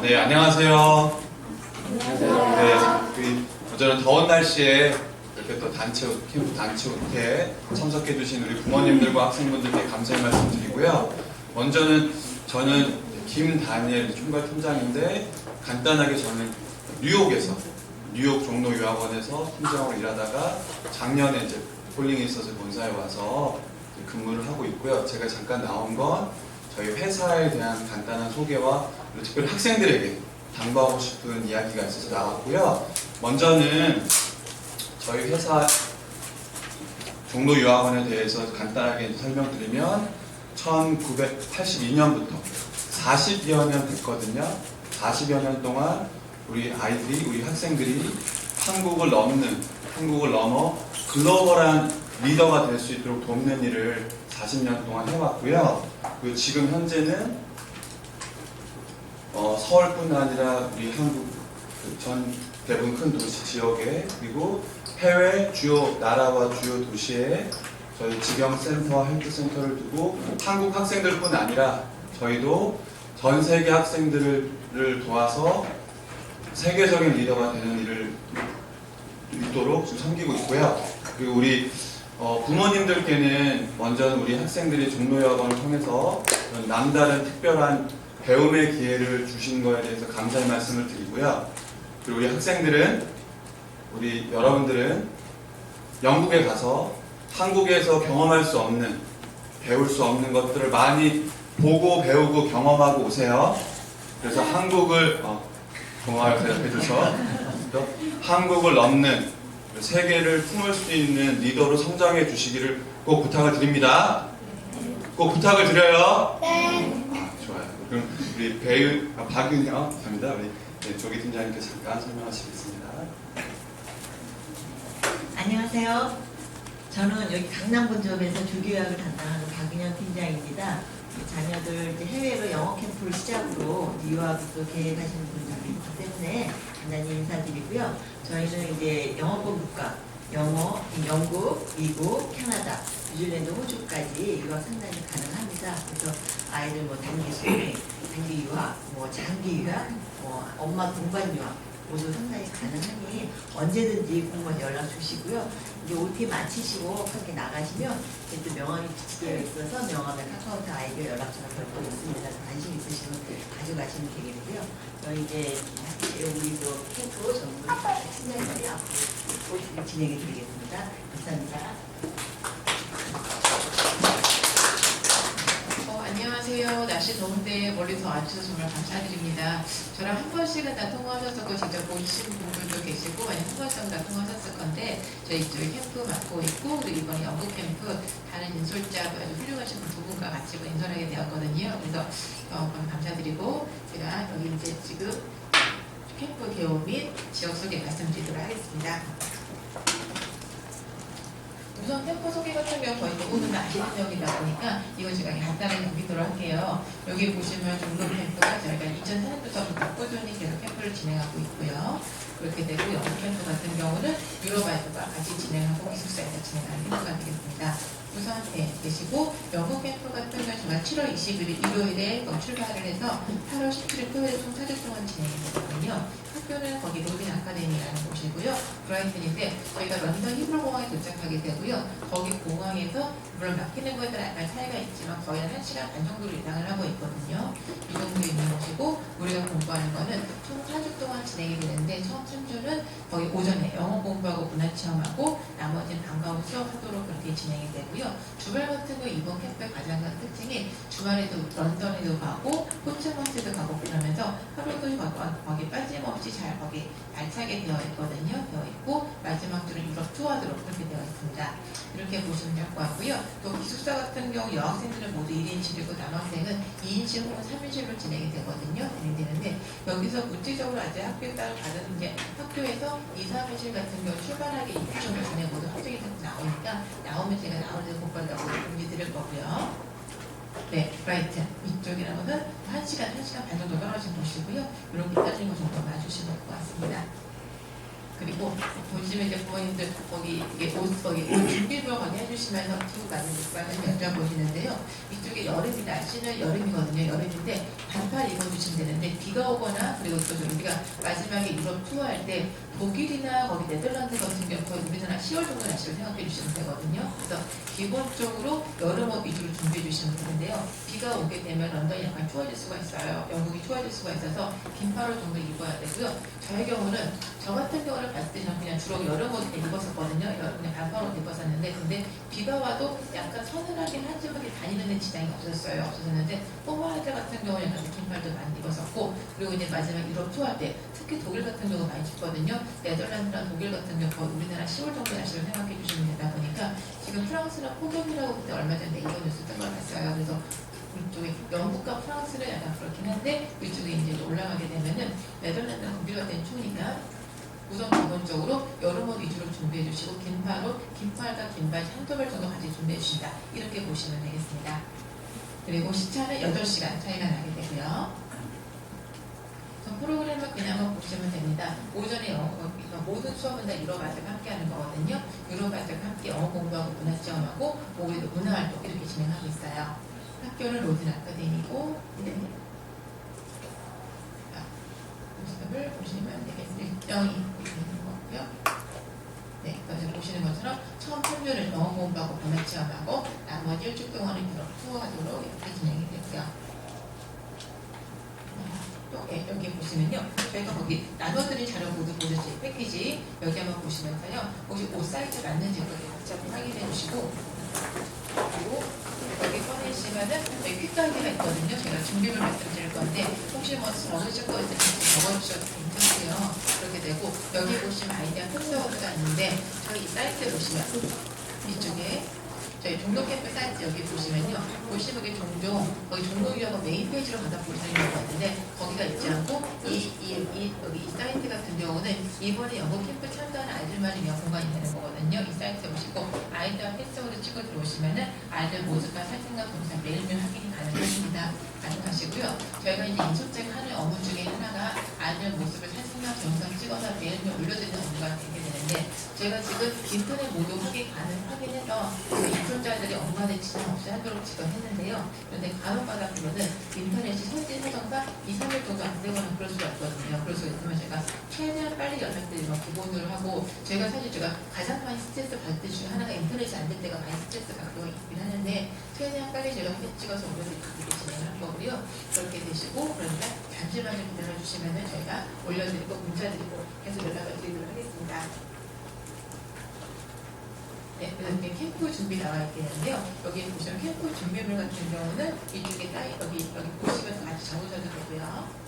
네, 안녕하세요. 네, 저는 더운 날씨에 이렇게 또 캠프 단체 우태에 참석해주신 우리 부모님들과 학생분들께 감사의 말씀 드리고요. 먼저는 저는 김다니엘 총괄팀장인데 간단하게 저는 뉴욕 종로유학원에서 팀장으로 일하다가 작년에 이제 폴링이스터즈 본사에 와서 근무를 하고 있고요. 제가 잠깐 나온 건 저희 회사에 대한 간단한 소개와 특별히 학생들에게 당부하고 싶은 이야기가 있어서 나왔고요. 먼저는 저희 회사 종로유학원에 대해서 간단하게 설명드리면 1982년부터 40여 년 됐거든요. 40여 년 동안 우리 학생들이 한국을 넘어 글로벌한 리더가 될 수 있도록 돕는 일을 40년 동안 해왔고요. 그리고 지금 현재는 서울뿐 아니라 우리 한국 전 대부분 큰 도시 지역에 그리고 해외 주요 나라와 주요 도시에 저희 직영센터와 헬스센터를 두고 한국 학생들뿐 아니라 저희도 전 세계 학생들을 도와서 세계적인 리더가 되는 일을 있도록 지금 섬기고 있고요. 그리고 우리 부모님들께는 먼저는 우리 학생들이 종로유학원을 통해서 남다른 특별한 배움의 기회를 주신 거에 대해서 감사의 말씀을 드리고요. 그리고 우리 여러분들은 영국에 가서 한국에서 경험할 수 없는, 배울 수 없는 것들을 많이 보고 배우고 경험하고 오세요. 그래서 한국을 대답해줘서 한국을 넘는 세계를 품을 수 있는 리더로 성장해 주시기를 꼭 부탁을 드립니다. 꼭 부탁을 드려요. 네. 좋아요. 그럼 우리 박윤영 입니다. 우리 조기 팀장님께 잠깐 설명하시겠습니다. 안녕하세요. 저는 여기 강남 본점에서 조교학을 담당하는 박윤영 팀장입니다. 자녀들 이제 해외로 영어 캠프를 시작으로 유학도 계획하시는 분들이 있기 때문에 간단히 인사드리고요. 저희는 이제 영어권 국가, 영국, 미국, 캐나다, 뉴질랜드, 호주까지 유학 상담이 가능합니다. 그래서 아이들 단기 수능, 단기 유학, 장기 유학, 엄마 동반 유학 모두 상담이 가능하니 언제든지 공무원 연락 주시고요. 이제 OT 마치시고 밖에 나가시면 또 명함이 비치되어 있어서 명함에 카카오톡 아이디 연락처가 별도 있습니다. 관심 있으시면 가져가시면 되겠고요. 저희 이제 우리 캠프 전문 팀장님이 앞으로 진행해 드리겠습니다. 감사합니다. 안녕하세요. 날씨 더운데 멀리서 와주셔서 정말 감사드립니다. 저랑 한 번씩은 다 통화하셨었고 직접 보신 분들도 계시고 아니면 한 번씩은 다 통화하셨을 건데 저희 캠프 맡고 있고 그리고 이번에 영국 캠프 다른 인솔자 아주 훌륭하신 두 분과 같이 인솔하게 되었거든요. 그래서 감사드리고 제가 여기 이제 지금 캠프 개요 및 지역 소개 말씀드리도록 하겠습니다. 우선 캠프 소개 같은 경우 거의 대부분 아시는 내용이다 보니까 이건 제가 간단하게 넘기도록 할게요. 여기 보시면 종로 캠프가 저희가 2004년부터 꾸준히 계속 캠프를 진행하고 있고요. 그렇게 되고 영국 캠프 같은 경우는 유럽아이들과 같이 진행하고 기숙사에서 진행하는 캠프가 되겠습니다. 우선 계시고 영국 캠프 같은 경우는 정말 7월 20일 일요일에 출발을 해서 8월 17일 토요일에 총 4주 동안 진행이 되거든요. 학교는 거기 로빈 아카데미라는 곳이고요. 브라이튼인데 저희가 런던 히브로 공항에 도착하게 되고요. 거기 공항에서 물론 맡기는 거에 따라 약간 차이가 있지만 거의 한 1시간 반 정도로 예상을 하고 있거든요. 이 정도 있는 곳이고 우리가 공부하는 거는 총 4주 동안 진행이 되는데 처음 3주는 거의 오전에 영어 공부하고 문화 체험하고 나머지는 방과후 수업하도록 그렇게 진행이 되고요. 주말 같은 경우 이번 캠프의 가장 큰 특징이 주말에도 런던에도 가고 포츠마스도 가고 그러면서 하루도 거기 빠짐없이 잘 거기 알차게 되어 있거든요. 되어 있고 마지막 주는 유럽 투어하도록 그렇게 되어 있습니다. 이렇게 보시면 될 것 같고요. 또 기숙사 같은 경우 여학생들은 모두 1인실이고 남학생은 2인실 혹은 3인실로 진행이 되거든요. 진행되는데 여기서 구체적으로 아직 학교에 따라 다른 이제 학교에서 2, 3인실 같은 경우 출발하기 2주 정도 전에 모두 확정이 나오니까 나오면 제가 나오는 데못 간다고 공지 드릴 거고요. 네, 브라이튼 이쪽이라고는 1시간 반 정도 떨어진 곳이고요. 이렇게 따지는 거 정도 봐주시면 될 것 같습니다. 그리고 보시면 이제 부모님들 거기 이게 옷 준비물 거기 해주시면서 두고 가는 것과는 여쭤보시는데요. 이쪽에 여름이 날씨는 여름이거든요. 여름인데 반팔 입어주시면 되는데 비가 오거나 그리고 또 우리가 마지막에 유럽 투어할 때 독일이나 거기 네덜란드 같은 경우 거의 우리나라 10월 정도 날씨를 생각해 주시면 되거든요. 그래서 기본적으로 여름 옷 위주로 준비해 주시면 되는데요. 비가 오게 되면 런던이 약간 추워질 수가 있어요. 영국이 추워질 수가 있어서 긴팔을 정도 입어야 되고요. 저의 경우는 저 같은 경우를 봤을 때는 그냥 주로 여름 옷 입었었거든요. 그냥 반팔 옷 입었었는데 근데 비가 와도 약간 서늘하긴 하지만 다니는 데 지장이 없었는데 꼬마 아이들 같은 경우는 약간 긴팔도 많이 입었었고 그리고 이제 마지막 유럽 투어할 때 특히 독일 같은 경우 많이 춥거든요. 네덜란드랑 독일 같은 경우 거의 우리나라 10월 정도 날씨를 생각해 주시면 되다 보니까 지금 프랑스는 폭염이라고 그때 얼마 전에 이번 뉴스 뜬 걸 봤어요. 그래서 이쪽에 영국과 프랑스는 약간 그렇긴 한데 이쪽에 이제 올라가게 되면은 네덜란드랑 독일 같은 데는 추우니까 우선 기본적으로 여름옷 위주로 준비해 주시고 긴팔로 긴팔과 긴바지 한두 벌 정도 같이 준비해 주신다. 이렇게 보시면 되겠습니다. 그리고 시차는 8시간 차이가 나게 되고요. 프로그램을 그냥 한번 보시면 됩니다. 오전에 영어, 모든 수업은 다 유럽 아직 함께 하는 거거든요. 유럽 아직 함께 영어 공부하고 문화 체험하고 오후에도 문화활동 이렇게 진행하고 있어요. 학교는 로든 아카데미고 모습을 보시면 되겠습니다. 일정이 있는 거고요. 네, 그래서 보시는 것처럼 처음 3주를 영어 공부하고 문화 체험하고 나머지 일주일 동안은 유럽 투어하도록 이렇게 진행이 되고요. 또 여기 보시면요. 저희가 거기 나눠드린 자료 모두 보셨지 패키지 여기 한번 보시면서요. 혹시 옷 사이즈 맞는지 여기 각자 확인해 주시고 그리고 여기 꺼내시면은 여기 퀵가이드가 있거든요. 제가 준비를 말씀드릴 건데 혹시 뭐 적으실 거 있으면 적어주셔도 괜찮고요. 그렇게 되고 여기 보시면 아이디어 콘서트가 있는데 저희 사이트 보시면 이쪽에 저희 종로 캠프 사이트 여기 보시면요. 보시면 이게 종종 거기 종로유학원 메인 페이지로 가다 보시는 경우가 있는데 거기가 있지 않고 여기 이 사이트 같은 경우는 이번에 영어 캠프 참가하는 아이들만을 위한 공간이 되는 거거든요. 이 사이트 보시고 아이들 필성으로 찍어 들어오시면은 아이들 모습과 사진과 동영상 매일매일 확인이 가능하십니다. 가능하시고요. 저희가 이제 인솔책 하는 업무 중에 하나가 아이들 모습을 사진과 동영상 찍어서 매일매일 올려드리는 업무가 되게 되는데 제가 지금 인터넷 모두 확인해서 인솔자들이 업무하는 지장 없이 하도록 지금 했는데요. 그런데 간혹가다 보면은 인터넷이 현지 사정상 2, 3일 정도 안 되거나 그럴 수가 있거든요. 그럴 수가 있으면 제가 최대한 빨리 연락드리면 기본으로 하고 제가 사실 제가 가장 많이 스트레스 받을 때 중에 하나가 인터넷이 안 될 때가 많이 스트레스 받고 있긴 하는데 최대한 빨리 제가 찍어서 올려드리고 진행을 할 거고요. 그렇게 되시고 그러니까 잠시만 좀 기다려 주시면은 저희가 올려드리고 문자 드리고 계속 연락을 드리도록 하겠습니다. 네, 그다음에 캠프 준비 나와 있겠는데요. 여기 보시면 캠프 준비물 같은 경우는 이쪽에 여기 보시면서 같이 적으셔도 되고요.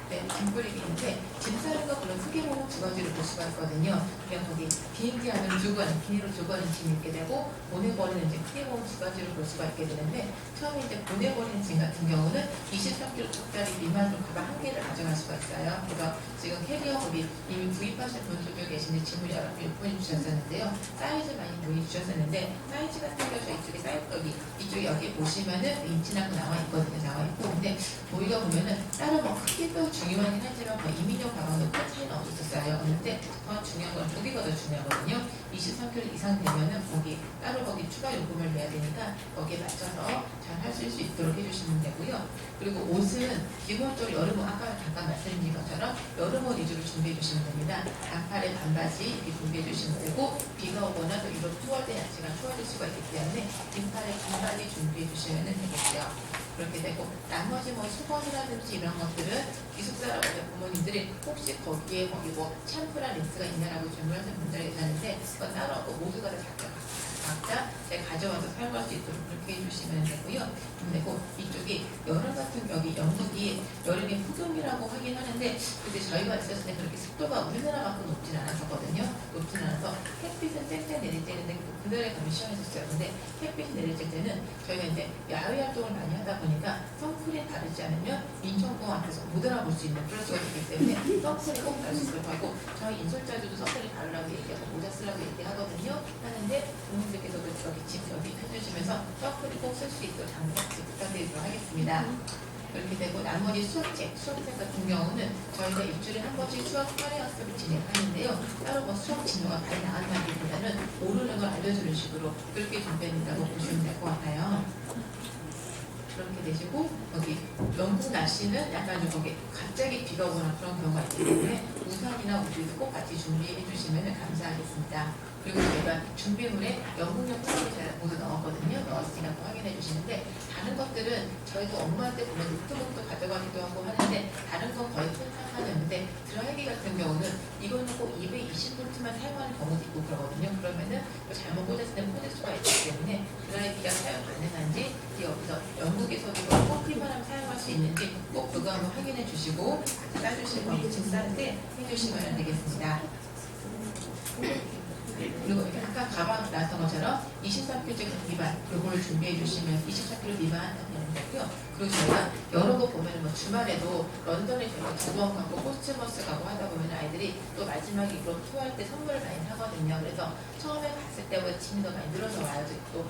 네, 짐 뿌리기 있는데 짐 싸는 거 그런 크게 보면 두 가지로 볼 수가 있거든요. 그냥 거기 비행기 안으로 두고 가는 비닐로 두고 가는 짐이 있게 되고 보내버리는 짐 크게 보면 두 가지로 볼 수가 있게 되는데 처음에 이제 보내버리는 짐 같은 경우는 23kg짜리 미만으로 가방 한 개를 가져갈 수가 있어요. 그래서 지금 캐리어 거기 이미 구입하신 분들도 계신데 질문 여러 분이 주셨었는데요. 사이즈 많이 문의 주셨었는데 사이즈 같은 경우 이쪽에 사이즈 여기 보시면은 인치라고 나와 있거든요. 나와 있고 근데 저희가 보면은 따로 뭐 크게 또 중요하긴 하지만 이민용 가방도 큰 차이는 없었어요. 그런데 더 중요한 건 여기가 더 중요하거든요. 23kg 이상 되면은 따로 추가 요금을 내야 되니까 거기에 맞춰서 잘 하실 수 있도록 해주시면 되고요. 그리고 옷은 기본적으로 여름옷 아까 잠깐 말씀드린 것처럼 여름옷 위주로 준비해 주시면 됩니다. 반팔에 반바지 이렇게 준비해 주시면 되고 비가 오거나 또 유럽 투어 때 날씨가 추워질 수가 있기 때문에 긴팔에 긴바지 준비해 주시면 되겠고요. 그렇게 되고 나머지 뭐 수건이라든지 이런 것들은 기숙사라고 부모님들이 혹시 거기에 뭐 샴푸랑 린스가 있냐라고 질문하시는 분들이 계시는데 그건 따로 없고 모두가 다 각자 가져와서 사용할 수 있도록 그렇게 해주시면 되고요. 그리고 이쪽이 여름 같은 여기 영국이 여름에 폭염이라고 하긴 하는데 근데 저희가 있었을 때 그렇게 습도가 우리나라만큼 높진 않았었거든요. 높진 않아서 햇빛은 쨍쨍 내릴 때는 그날에 가면 시원했었어요. 근데 햇빛이 내릴 때는 저희가 이제 야외 활동을 많이 하다 보니까 선크림 바르지 않으면 인천공항 앞에서 못 알아볼 수 있는 그럴 수가 있기 때문에 선크림 꼭 바르시도록 하고 저희 인솔자들도 선크림 바르라고 얘기하고 모자 쓰라고 얘기하거든요. 하는데 부모님들께서도 여기 해주시면서 선크림 꼭 쓸 수 있도록 장착 부탁드리도록 하겠습니다. 그렇게 되고 나머지 수학책 같은 경우는 저희가 일주일에 한 번씩 수학 활용 학습을 진행하는데요. 따로 뭐 수학 진도가 많이 나간다기보다는 모르는 걸 알려주는 식으로 그렇게 준비된다고 보시면 될 것 같아요. 그렇게 되시고 여기 영국 날씨는 약간 좀 거기 갑자기 비가 오거나 그런 경우가 있기 때문에 우산이나 우비도 꼭 같이 준비해 주시면 감사하겠습니다. 그리고 저희가 준비물에 영국용 펜을 제가 모두 넣었거든요. 넣었으니까 또 확인해 주시는데 다른 것들은 저희도 업무할 때 보면 노트북도 가져가기도 하고 하는데 다른 건 거의 큰 상관이 없는데 드라이기 같은 경우는 이거는 꼭 220V만 사용하는 경우도 있고 그러거든요. 그러면은 또 잘못 꽂았을 때 꽂을 수가 있기 때문에 드라이기가 사용 가능한지 여기서 영국에서도 꼭 필요하면 사용할 수 있는지 꼭 그거 한번 확인해 주시고 싸주시고 즉쌀 때 해주시면 되겠습니다. 그리고 아까 가방 나왔던 것처럼 24kg 미만 요거를 준비해 주시면 24kg 미만 되는 거고요. 그리고 저희가 여러 거 보면 뭐 주말에도 런던에 저희가 2번 가고 포스트머스 가고 하다 보면 아이들이 또 마지막에 이거 투어할 때 선물을 많이 사거든요. 그래서 처음에 갔을 때보다 짐이 더 많이 늘어서 와요. 또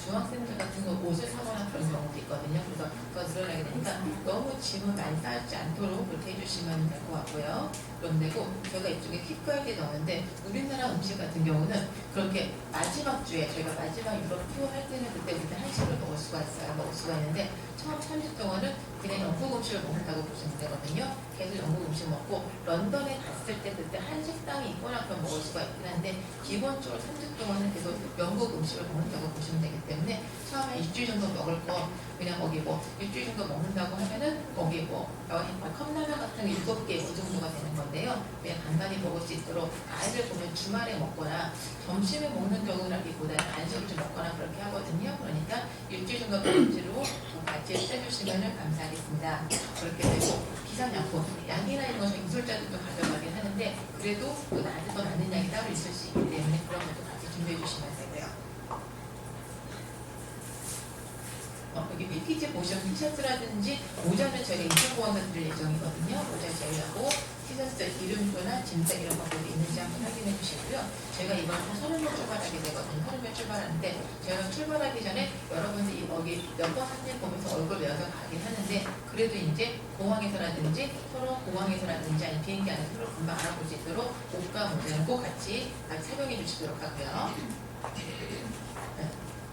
중학생들 같은 거 옷을 사거나 그런 경우도 있거든요. 그래서 그거 늘어나게 되니까 너무 짐을 많이 쌓지 않도록 그렇게 해주시면 될 것 같고요. 그런데고 저희가 이쪽에 킥가이드에 넣었는데 우리나라 음식 같은 경우는 그렇게 마지막 주에 저희가 마지막 유럽 투어 할 때는 그때 우리는 한식을 먹을 수가 있어요. 먹을 수가 있는데 처음 3주 동안은 그냥 영국 음식을 먹는다고 보시면 되거든요. 계속 영국 음식 먹고 런던에 갔을 때 그때 한식당이 있거나 그럼 먹을 수가 있긴 한데 기본적으로 3주 동안은 계속 영국 음식을 먹는다고 보시면 되기 때문에 처음에 일주일 정도 먹을 거 그냥 거기 뭐 일주일 정도 먹는다고 하면은 거기 뭐 컵라면 같은 게 7개 이 정도가 되는 건데요. 그냥 간단히 먹을 수 있도록 아이들 보면 주말에 먹거나 점심에 먹는 경우라기보다는 간식을 좀 먹거나 그렇게 하거든요. 그러니까 일주일 정도 먹지로 같이 해주시면 감사하겠습니다. 그렇게 되고 비상약품, 약이나 이런 것은 기술자들도 가져가긴 하는데 그래도 또 나한테 더 맞는 약이 따로 있을 수 있기 때문에 그런 것도 같이 준비해 주시면 되고요. 여기 패키지 보시면 티셔츠라든지 모자는 저희가 인천공항에 드릴 예정이거든요. 모자 저희하고 티셔츠 이름표나 짐작 이런 것들이 있는지 한번 확인해 주시고요. 저희가 이번 한 30명 출발하게 되거든요. 30명 출발하는데 저희가 출발하기 전에 여러분들이 여기 몇 번 사진 보면서 얼굴 외워서 가긴 하는데 그래도 이제 공항에서라든지 서로 공항에서라든지 아니 비행기 안에서 서로 금방 알아볼 수 있도록 옷과 모자는 꼭 같이 착용해 주시도록 하고요.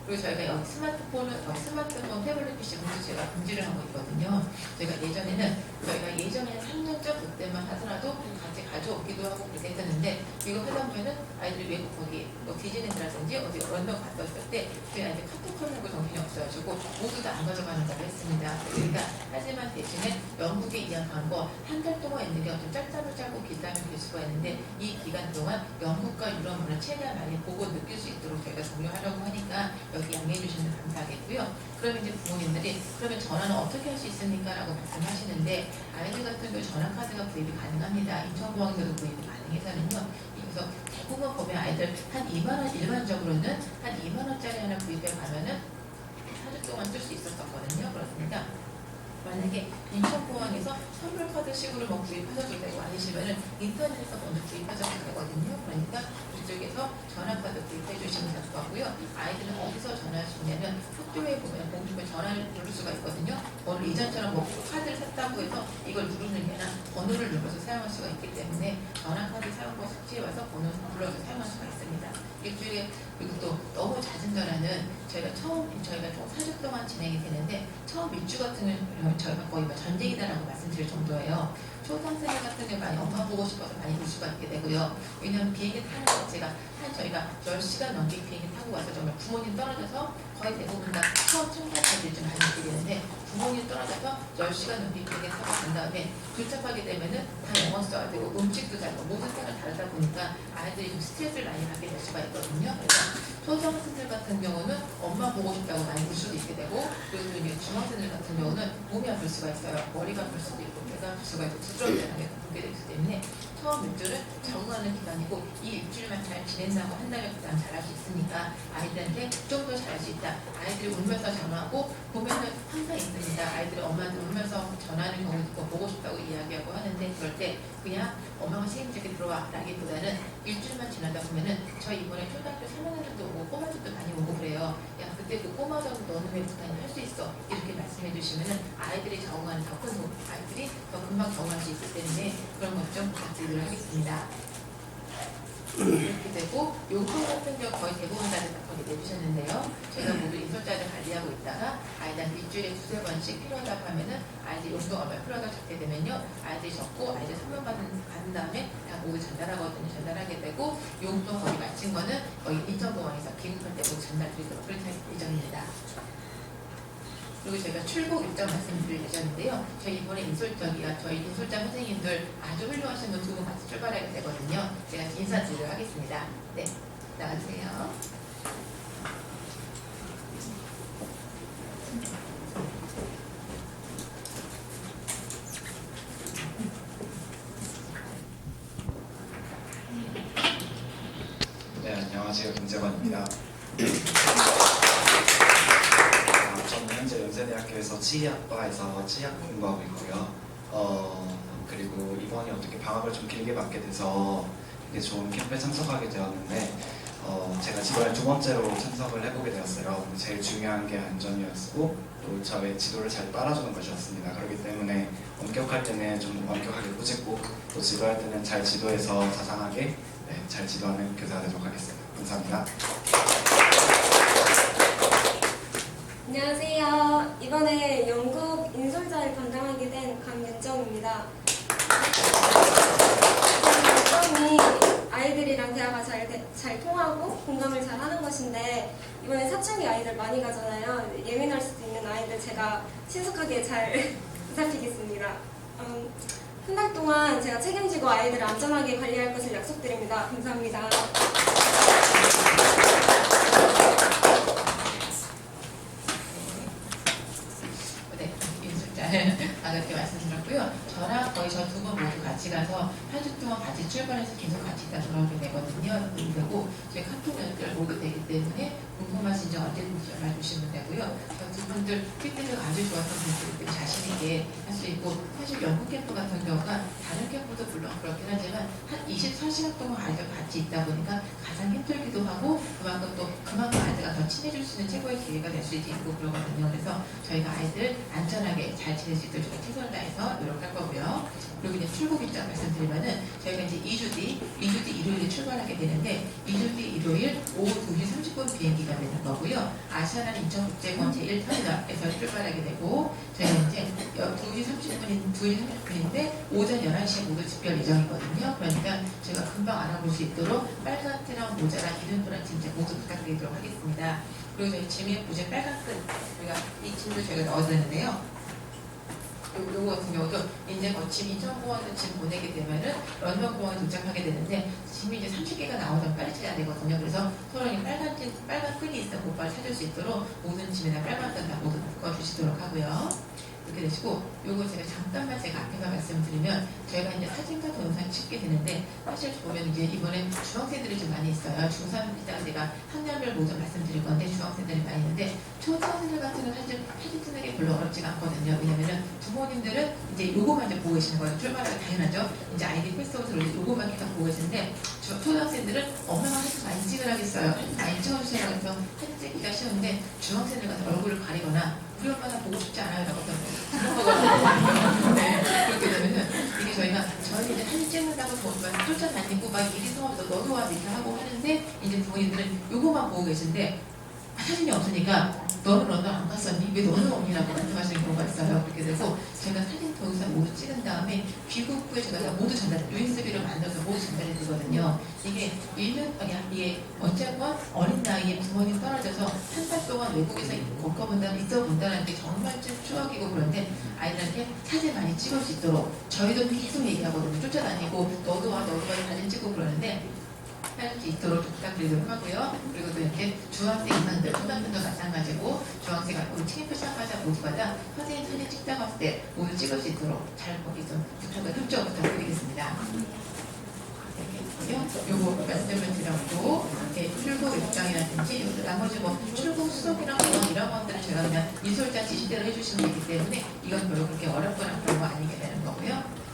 그리고 저희가 여기 스마트폰 태블릿 PC 분수 제가 금지를 하고 있거든요. 저희가 예전에 한 3년 전 그때만 하더라도 같이 가져오기도 하고 그렇게 했었는데 이거 하다 보면은 아이들이 외국 거기 뭐 디즈니라든지 어디 런던 갔었을 때 저희 아이들 카톡 하는 거 정신이 없어가지고 모두 다 안 가져가는 걸 했습니다. 그러니까 하지만 대신에 영국에 이양 간 거 한 달 동안 있는 게 어떤 짤짤을 짜고 기다면 될 수가 있는데 이 기간 동안 영국과 유럽 문화 최대한 많이 보고 느낄 수 있도록 저희가 종료하려고 하니까 여기 양해해 주시면 감사하겠고요. 그럼 이제 부모님들이 그러면 전화는 어떻게 할 수 있습니까? 라고 말씀하시는데 아이들 같은 경우 전화카드가 구입이 가능합니다. 인천공항에서도 구입이 가능해서는요. 그래서 대부분 보면 아이들 한 2만원 일반적으로는 한 2만원짜리 하나 구입해 가면은 4주 동안 쓸 수 있었거든요. 그렇습니다. 만약에 인천공항에서 선물카드식으로 뭐 구입하셔도 되고 아니시면은 인터넷에서 먼저 구입하셔도 되거든요. 그러니까 이쪽에서 전화카드 구입해 주시면 될 것 같고요. 아이들은 어디서 전화할 수 있냐면 학교에 보면 공중에 전화를 누를 수가 있거든요. 오늘 이전처럼 뭐 카드를 샀다고 해서 이걸 누르는 게 아니라 번호를 눌러서 사용할 수가 있기 때문에 전화카드 사용과 숙지에 와서 번호를 눌러서 사용할 수가 있습니다. 일주일에 그리고 또 너무 잦은 전화는 저희가 좀 4주 동안 진행이 되는데 처음 일주 같은 경우는 저희가 거의 전쟁이다라고 말씀드릴 정도예요. 초등학생 같은 경우 많이 엄마 보고 싶어서 많이 볼 수가 있게 되고요. 왜냐하면 비행기 타는 것 자체가 저희가 10시간 넘게 비행기 타고 와서 정말 부모님 떨어져서 거의 대부분 다 처음 청소까지 좀 많이 있게 되는데 부모님 떨어져서 10시간 넘게 비행기 타고 간 다음에 도착하게 되면은 다 영어 써야 되고 음식도 다르고 모든 생을 다르다 보니까 아이들이 좀 스트레스를 많이 받게 될 수가 있거든요. 그래서 초등학생들 같은 경우는 엄마 보고 싶다고 많이 볼 수도 있게 되고 그리고 이제 중학생들 같은 경우는 몸이 아플 수가 있어요. 머리가 아플 수도 있고 배가 아플 수가 있고 부끄럽게 보게 되기 때문에 처음 일주일은 적응하는 기간이고 이 일주일만 잘 지낸다고 한 달에 그다음 잘할 수 있으니까 아이들한테 좀 더 잘할 수 있다. 아이들이 울면서 전화하고 보면은 항상 있습니다. 아이들이 엄마한테 울면서 전화하는 경우도 있고 보고 싶다고 이야기하고 하는데 그럴 때 그냥 엄마가 책임지게 들어와 라기보다는 일주일만 지나다 보면은 저 이번에 초등학교 3학년들도 오고 꼬마들도 많이 오고 그래요. 야 그때 그 꼬마 정도 너는 왜 부담이 할 수 있어 이렇게 말씀해 주시면은 아이들이 적응하는 더 큰 아이들이 더 금방 적응할 수 있기 때문에 그런 것 좀 부탁드리도록 하겠습니다. 이렇게 되고 용돈 같은 경우 거의 대부분 다들 거의 내주셨는데요. 저희가 모두 인솔자를 관리하고 있다가 아이들한테 일주일에 2~3번씩 필요하다고 하면은 아이들 용돈 얼마 필요하다고 적게 되면요. 아이들이 적고 아이들 선물 받은 다음에 다 모두 전달하거든요. 전달하게 되고 용돈 거의 마친 거는 거의 인천공항에서 기급할 때 모두 전달드리도록 그렇게 할 예정입니다. 그리고 저희가 출국 일정 말씀드릴 예정인데요. 저희 이번에 저희 인솔자 선생님들 아주 훌륭하신 분 2분 같이 출발하게 되거든요. 제가 인사드리도록 하겠습니다. 네, 나가주세요. 네, 안녕하세요. 김재관입니다. 저는 현재 연세대학교에서 치의학과에서 치의학 공부하고 있고요. 그리고 이번에 어떻게 방학을 좀 길게 맞게 돼서 되게 좋은 캠프에 참석하게 되었는데 제가 지도를 2번째로 참석을 해보게 되었어요. 제일 중요한 게 안전이었고 또 저의 지도를 잘 따라주는 것이었습니다. 그렇기 때문에 엄격할 때는 좀 엄격하게 꾸짖고 또 지도할 때는 잘 지도해서 자상하게 잘 지도하는 교사가 되도록 하겠습니다. 감사합니다. 안녕하세요. 이번에 영국 인솔자를 담당하게 된 강윤정입니다. 장점이 아이들이랑 대화가 잘 통하고 공감을 잘 하는 것인데 이번에 사춘기 아이들 많이 가잖아요. 예민할 수도 있는 아이들 제가 신속하게 잘 보살피겠습니다. 한 달 동안 제가 책임지고 아이들을 안전하게 관리할 것을 약속드립니다. 감사합니다. 네, 인솔자 반갑게 말씀드렸고요. 저랑 거의 저 2분 모두 같이 가서 8주 동안 같이 출발해서 계속 같이 있다 돌아오게 되거든요. 그리고 저희 카톡 연결 오게 되기 때문에 궁금하신 점 언제든지 연락 주시면 되고요. 저 2분들 피드백이 아주 좋았던 분들 자신 있게 할 수 있고 사실 영국 캠프 같은 경우가 다른 캠프도 물론 그렇긴 하지만 한 24시간 동안 아이들 같이 있다 보니까 가장 힘들기도 하고 그만큼 아이들과 더 친해질 수 있는 최고의 기회가 될 수 있고 그러거든요. 그래서 저희가 아이들 안전하게 잘 지낼 수 있도록 저희가 최선을 다해서 노력할 거고요. 그리고 이제 출국 일정 말씀드리면은 저희가 이제 2주 뒤 일요일에 출발하게 되는데 2주 뒤 일요일 오후 2시 30분 비행기가 되는 거고요. 아시아나 인천국제공항 제1터미널에서 출발하게 되고 저희가 이제 2시 30분인데 오전 11시에 모두 집결 예정이거든요. 그러니까 저희가 금방 알아볼 수 있도록 빨간 띠랑 모자랑 이름표랑 짐 모두 부탁드리도록 하겠습니다. 그리고 저희 짐에 보시면 빨간 끈 우리가 이 짐도 저희가 넣어드렸는데요. 요거 같은 경우도 이제 짐 인천공항에서 짐 보내게 되면은 런던 공항에 도착하게 되는데 짐이 이제 30개가 나오면 빨리 찾아야 되거든요. 그래서 서로 빨간 끈이 있어 곧바로 찾을 수 있도록 모든 짐에다 빨간 끈 다 모두 묶어주시도록 하고요. 이렇게 되시고 요거 잠깐만 제가 앞에서 말씀드리면 저희가 이제 사진과 동영상 찍게 되는데 사실 보면 이제 이번에 중학생들이 좀 많이 있어요. 중3 이따가 제가 학년별 모두 말씀드릴 건데 중학생들이 많이 있는데 초등학생들 같은 경우는 사실 사진 찍는 게 별로 어렵지가 않거든요. 왜냐면은 부모님들은 이제 요거만 이제 보고 계시는 거예요. 출발하기 당연하죠. 이제 아이디 패스부터 요거만 계속 보고 계시는데 초등학생들은 엄마가 사진 많이 찍으라겠어요. 많이 찍어주세요. 그래서 사진 찍기가 쉬운데 중학생들 같은 얼굴을 가리거나 우리 엄마는 보고 싶지 않아요. 라고 그런 거거든요. 네. 그렇게 되면은 이게 저희는 이제 사진 찍는다고 쫓아다니고 막 이리 서면서 너도 와 이렇게 하고 하는데 이제 부모님들은 요거만 보고 계신데 사진이 없으니까 너는 런던 안 갔었니? 왜 너는 없니라고 말씀하시는 경우가 있어요. 그렇게 돼서 제가 사진 동영상 모두 찍은 다음에 귀국 후에 제가 모두 USB를 만들어서 모두 전달해 드리거든요. 이게 이게 어쨌건 어린 나이에 부모님 떨어져서 한 달 동안 외국에서 있어본다는 게 정말 좀 추억이고 그런데 아이들한테 사진 많이 찍을 수 있도록 저희도 계속 얘기하거든요. 쫓아다니고 너도 와 사진 찍고 그러는데 할 수 있도록 부탁드리도록 하고요. 그리고 또 이렇게 중학생 이상들, 초등학생도 마찬가지고 중학생 우리 책임표 시작하자 모두마다 선생님 사진 찍다가 왔을 때 모두 찍을 수 있도록 잘 거기 좀 협조 부탁드리겠습니다. 요거 말씀을 드렸고 출국 입장이라든지 나머지 출국 수속이랑 이런 것들은 제가 그냥 인솔자 지시대로 해주시면 되기 때문에 이건 별로 그렇게 어렵거나 그런 거 아니게 되는 거고요.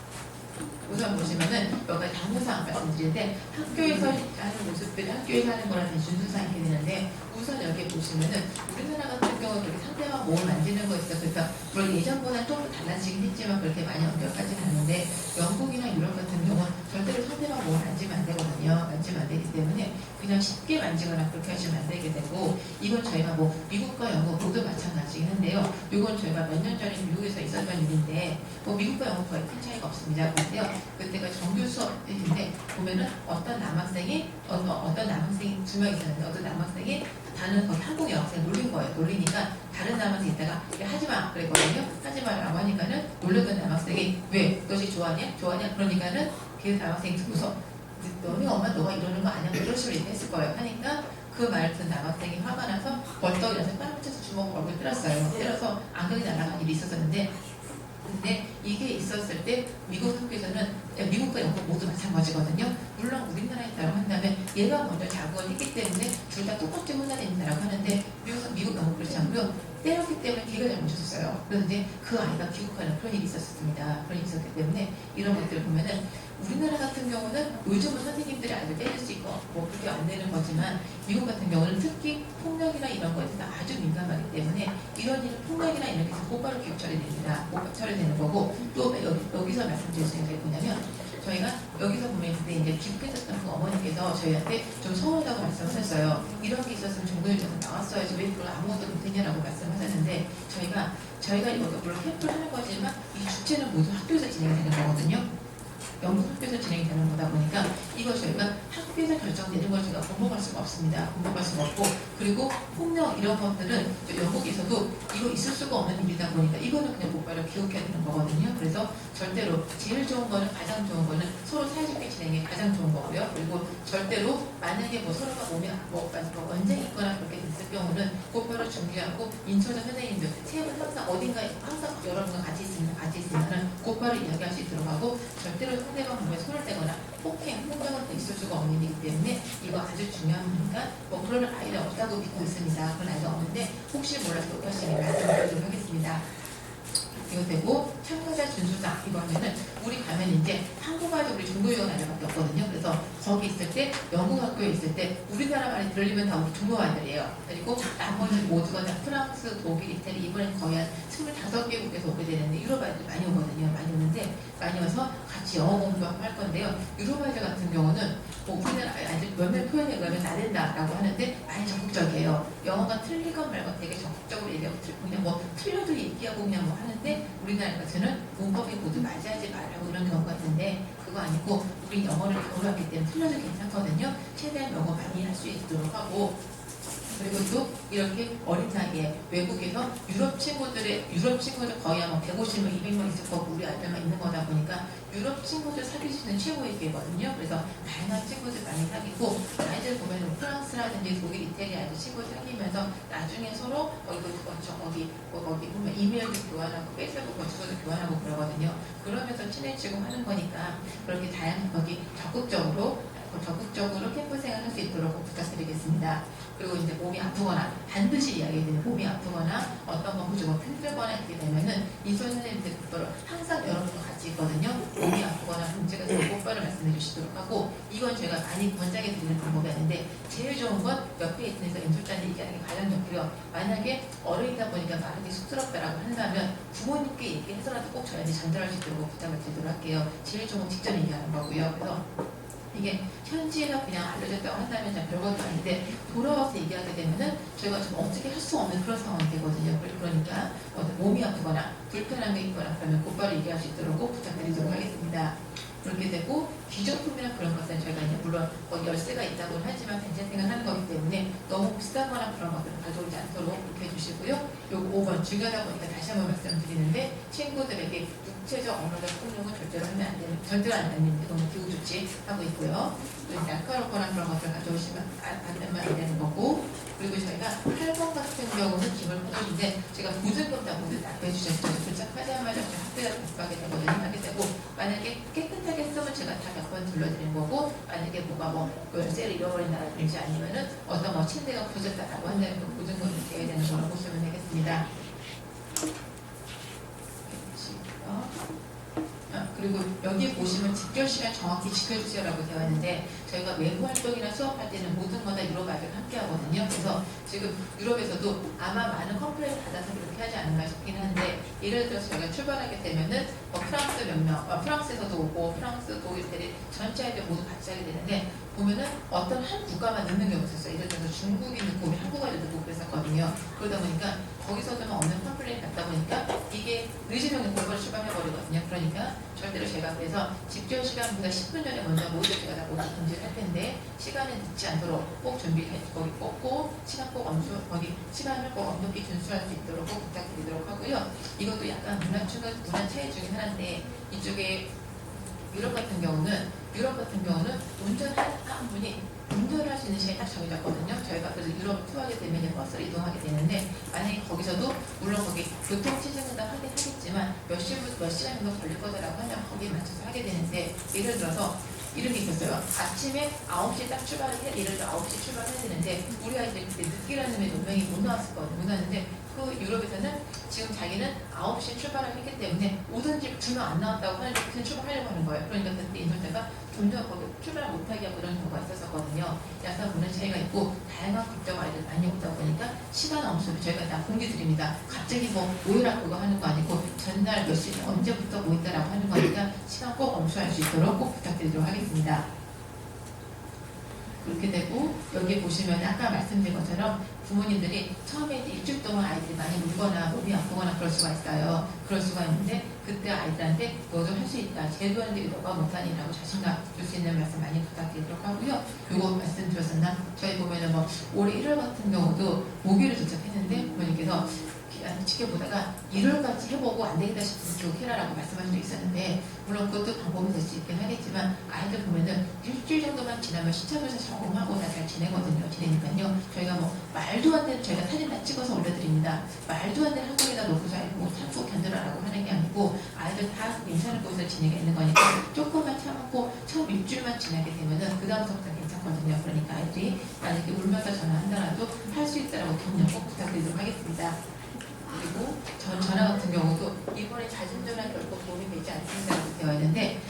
우선 보시면은 여기 당무사항 말씀드리는데 학교에서 하는 모습들이 학교에서 하는 거라는 준수사항이 되는데 우선 여기 보시면은 우리나라 같은 상대방 몸을 만지는 거에 있어서 그래서 물론 예전보다 좀 달라지긴 했지만 그렇게 많이 엄격하지는 않은데 영국이나 유럽 같은 경우는 절대로 상대방 몸을 만지면 안 되거든요. 만지면 안 되기 때문에 그냥 쉽게 만지거나 그렇게 하시면 안 되게 되고 이건 저희가 뭐 미국과 영국 모두 마찬가지긴 한데요. 이건 저희가 몇 년 전에 미국에서 있었던 일인데 뭐 미국과 영국 거의 큰 차이가 없습니다. 그런데요. 그때가 정규 수업인데 보면은 어떤 남학생이 두 명 있었는데 어떤 남학생이 다른 거기 한국 여학생 놀린 거예요. 놀리니까 다른 남학생이 있다가 하지마 그랬거든요. 하지마라고 하니까는 놀렸던 남학생이 왜? 그것이 좋아하냐? 좋아하냐? 그러니까는 그 남학생이 듣고서 너네 엄마 너가 이러는 거 아니야? 이런 식으로 얘기했을 거예요. 하니까 그 말을 듣는 남학생이 화가 나서 벌떡 일어나서 뺨쳐서 주먹을 얼굴에 때렸어요. 때려서 안경이 날아간 일이 있었었는데 근데 이게 있었을 때 미국 학교에서는 미국과 영국 모두 마찬가지거든요. 물론 우리나라에 따라 한다면 얘가 먼저 자극을 했기 때문에 둘 다 똑같이 혼나야 된다라고 하는데 미국 영국 그렇지 않고요. 때렸기 때문에 걔가 잘못했었어요. 그런데 그 아이가 귀국하는 그런 일이 있었습니다. 그런 일이 있었기 때문에 이런 것들을 보면은 우리나라 같은 경우는 요즘은 선생님들이 아이들 때릴 수 있고 뭐 그렇게 안 되는 거지만 미국 같은 경우는 특히 폭력이나 이런 거에 대해서 아주 민감하기 때문에 이런 일은 폭력이나 이런 게 있으면 곧바로 교육 처리됩니다. 곧바로 처리되는 거고 또 여기서 말씀드릴 수 있는 게 뭐냐면 저희가 여기서 보면 그때 이제 귀국했었던 그 어머니께서 저희한테 좀 서운하다고 말씀하셨어요. 이런 게 있었으면 정부에서 나왔어야지 왜 그걸 아무것도 못했냐라고 말씀하셨는데 저희가 이거 물론 캠프를 하는 거지만 이 주체는 모두 학교에서 진행되는 거거든요. 영국 학교에서 진행이 되는 거다 보니까 이걸 저희가 학교에서 결정되는 걸 저희가 공범할 수가 없습니다. 공범할 수가 없고 그리고 폭력 이런 것들은 영국에서도 이거 있을 수가 없는 일이다 보니까 이거는 그냥 곧바로 기억해야 되는 거거든요. 그래서 절대로 제일 좋은 거는 가장 좋은 거는 서로 사이좋게 진행이 가장 좋은 거고요. 그리고 절대로 만약에 뭐 서로가 몸이 언쟁이 있거나 그렇게 됐을 경우는 곧바로 준비하고 인처자 선생님들 체험은 항상 어딘가에 항상 여러분과 같이 있으면 곧바로 이야기할 수 있도록 하고 절대로 상대방 몸에 손을 대거나 폭력은 있을 수가 없는 일이기 때문에 이거 아주 중요한 거니까 뭐 그런 아이는 없다고 믿고 있습니다. 그런 아이가 없는데 혹시 몰라서 열심히 말씀드리도록 하겠습니다. 이거 되고 참가자 준수상 이번에는 우리 가면 이제 한국어도 우리 중국어가 아이들밖에 없거든요. 그래서 거기 있을 때 영국 학교에 있을 때 우리나라 말이 들리면 다 우리 중국어 아이들이에요. 그리고 나머지 모두가 다 프랑스, 독일, 이태리 이번엔 거의 한 25개국에서 오게 되는데 유럽 아이들 많이 오거든요. 많이 오는데 많이 와서 같이 영어 공부하고 할 건데요. 유럽 아이들 같은 경우는 뭐 우리나라 아이들 몇몇 표현에 의하면 나댄다라고 하는데 많이 적극적이에요. 영어가 틀리건 말건 되게 적극적으로 얘기하고 그냥 뭐 틀려도 얘기하고 그냥 뭐 하는데 우리나라 같은 문법이 모두 맞이하지 말라고 이런 경우가 있는데 그거 아니고 우리 영어를 배우려기 때문에 틀려도 괜찮거든요. 최대한 영어 많이 할 수 있도록 하고 그리고 또 이렇게 어린 나이에 외국에서 유럽 친구들 거의 아마 150명, 200명 있을 거고 우리 아이들만 있는 거다 보니까 유럽 친구들 사귈 수 있는 최고의 기회거든요. 그래서 다양한 친구들 많이 사귀고 아이들 보면 프랑스라든지 독일, 이태리 아이들 친구 사귀면서 나중에 서로 거기 보면 이메일도 교환하고 페이스북 주소도 교환하고 그러거든요. 그러면서 친해지고 하는 거니까 그렇게 다양한 거기 적극적으로 캠프 생활 할 수 있도록 부탁드리겠습니다. 그리고 이제 몸이 아프거나 반드시 이야기해드리는 몸이 아프거나 어떤 거 무조건 힘들거나 이렇게 되면은 이소연 선생님들 곧바로 항상 여러분과 같이 있거든요. 몸이 아프거나 문제가 있으면 곧바로 말씀해 주시도록 하고 이건 제가 많이 권장해 드리는 방법이 아닌데 제일 좋은 건 옆에 있는 연술자님 얘기하는 게 가장 좋고요. 만약에 어른이다 보니까 말하기 쑥스럽다라고 한다면 부모님께 얘기해서라도 꼭 저희한테 전달할 수 있도록 부탁을 드리도록 할게요. 제일 좋은 건 직접 얘기하는 거고요. 그래서 이게 현지에서 그냥 알려졌다고 한다면 별것도 아닌데 돌아와서 얘기하게 되면은 저희가 좀 어떻게 할 수 없는 그런 상황이 되거든요. 그러니까 몸이 아프거나 불편한 게 있거나 그러면 곧바로 얘기할 수 있도록 꼭 부탁드리도록 하겠습니다. 그렇게 되고 기존품이나 그런 것은 저희가 이제 물론 열쇠가 있다고는 하지만 벤젠팅을 하는 거기 때문에 너무 비싸거나 그런 것들은 가져오지 않도록 그렇게 해주시고요. 요거 5번 중요하다 보니까 다시 한번 말씀드리는데 친구들에게 육체적 언어적 폭력은 절대로 하면 안 되는, 절대로 안 되는 게 너무 기후 조치 하고 있고요. 또 날카롭거나 그런 것들 가져오시면 안 되는 거고 그리고 저희가 8번 같은 경우는 기본 포도인데 제가 보증금 다 모두 납부해주셨죠. 도착하자마자 학교에 답하게 되거든요. 하게 되고 만약에 깨끗하게 쓰면 제가 다 몇 번 둘러드리는 거고 만약에 뭐가 열쇠를 잃어버린다든지 아니면은 어떤 침대가 부서졌다라고 한다면 그 보증금을 내야 되는 거라고 보시면 되겠습니다. 그리고 여기 보시면 집결 시간 정확히 지켜주세요라고 되어 있는데 저희가 외부 활동이나 수업할 때는 모든 거 다 유럽 아이들 함께 하거든요. 그래서 지금 유럽에서도 아마 많은 컴플레인 받아서 그렇게 하지 않을까 싶긴 한데 예를 들어서 저희가 출발하게 되면은 프랑스 몇 명, 프랑스에서도 오고 프랑스, 독일, 이태리 전체 아이들 모두 같이 하게 되는데 보면은 어떤 한 국가만 넣는 경우가 있었어요. 예를 들어서 중국이 넣고 한국 아이들 넣고 그랬었거든요. 그러다 보니까 거기서도 없는 컴플레인 받다 보니까 이게 늦으면 골고루 출발해버리거든요. 그러니까 절대로 제가 그래서 집결 시간보다 10분 전에 먼저 모두 제가 다 모두 금지를 할 텐데 시간을 늦지 않도록 꼭 준비해 거기 꼭 시간을 꼭 엄격히 준수할 수 있도록 꼭 부탁드리도록 하고요. 이것도 약간 문화 차이 중에 하나인데 이쪽에 유럽 같은 경우는 운전한 분이 운전을 할 수 있는 시간이 딱 정해졌거든요. 저희가 그래서 유럽을 투어하게 되면 버스로 이동하게 되는데 만약에 거기서도 물론 거기 교통체증도 하긴 하겠지만 몇 시간 정도 걸릴 거다라고 하면 거기에 맞춰서 하게 되는데 예를 들어서 이런 게 있었어요. 아침에 9시에 딱 출발을 해, 예를 들어 9시에 출발해야 되는데 우리 아이들이 그때 늦기라는 게 분명히 못 나왔었거든요. 못 나왔는데 그 유럽에서는 지금 자기는 9시에 출발을 했기 때문에 오든지 2명 안 나왔다고 하는데 그냥 출발하려고 하는 거예요. 그러니까 그때 인솔자가 점점 거기 출발 못하게 하고 그런 경우가 있었거든요. 약간 문화 차이가 있고 다양한 국적 아이들 많이 오다 보니까 시간 엄수를 저희가 다 공개 드립니다. 갑자기 뭐 오해라 그거 하는 거 아니고 전날 몇 시 언제부터 뭐 있다라고 하는 거니까 시간 꼭 엄수할 수 있도록 꼭 부탁드리도록 하겠습니다. 그렇게 되고 여기 보시면 아까 말씀드린 것처럼 부모님들이 처음에 이제 일주일 동안 아이들이 많이 울거나 몸이 아프거나 그럴 수가 있어요. 그럴 수가 있는데 그때 아이들한테 너도 할 수 있다. 제도하는데 너가 못하니라고 자신감 줄 수 있는 말씀 많이 부탁드리도록 하고요. 요거 말씀드렸었나? 저희 보면은 뭐 올해 1월 같은 경우도 모기를 도착했는데 부모님께서 지켜보다가 1월까지 해보고 안 되겠다 싶으면 기억해라라고 말씀하신 적 있었는데 물론 그것도 방법이 될 수 있긴 하겠지만 아이들 보면은 일주일 정도만 지나면 시차부에서 적응하고 다 잘 지내거든요. 지내니까요. 저희가 뭐 말도 안 되는 저희가 사진 다 찍어서 올려드립니다. 말도 안 되는 한국에다 놓고서 아이고 참고 견뎌라라고 하는 게 아니고 아이들 다 괜찮은 곳에서 지내게 있는 거니까 조금만 참고 처음 일주일만 지나게 되면은 그 다음부터 괜찮거든요. 그러니까 아이들이 만약에 울면서 전화한다라도 할 수 있다라고 격려 꼭 부탁드리도록 하겠습니다. 그리고 전화 같은 경우도 이번에 자진전화 결코 도움이 되지 않습니다라고 되어 있는데